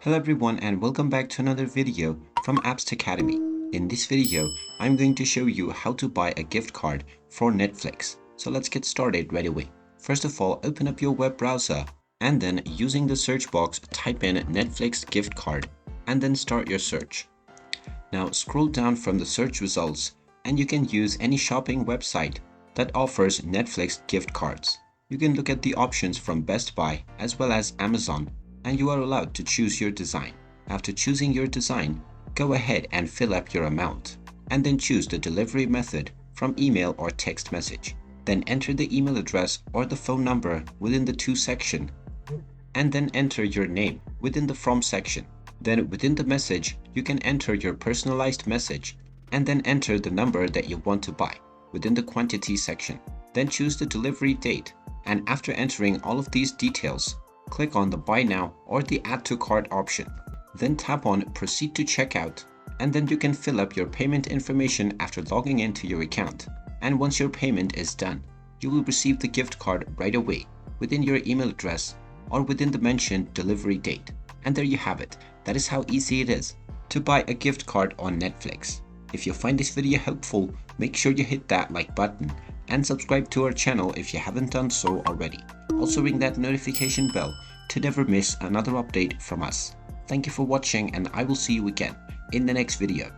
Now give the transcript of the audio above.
Hello everyone and welcome back to another video from Appsacademy. In this video, I'm going to show you how to buy a gift card for Netflix. So let's get started right away. First of all, open up your web browser and then using the search box, type in Netflix gift card and then start your search. Now scroll down from the search results and you can use any shopping website that offers Netflix gift cards. You can look at the options from Best Buy as well as Amazon, and you are allowed to choose your design. After choosing your design, go ahead and fill up your amount, and then choose the delivery method from email or text message. Then enter the email address or the phone number within the to section, and then enter your name within the from section. Then within the message, you can enter your personalized message, and then enter the number that you want to buy within the quantity section. Then choose the delivery date, and after entering all of these details, click on the Buy Now or the Add to Cart option. Then tap on Proceed to Checkout, and then you can fill up your payment information after logging into your account. And once your payment is done, you will receive the gift card right away within your email address or within the mentioned delivery date. And there you have it. That is how easy it is to buy a gift card on Netflix. If you find this video helpful, make sure you hit that like button and subscribe to our channel if you haven't done so already. Also ring that notification bell to never miss another update from us. Thank you for watching and I will see you again in the next video.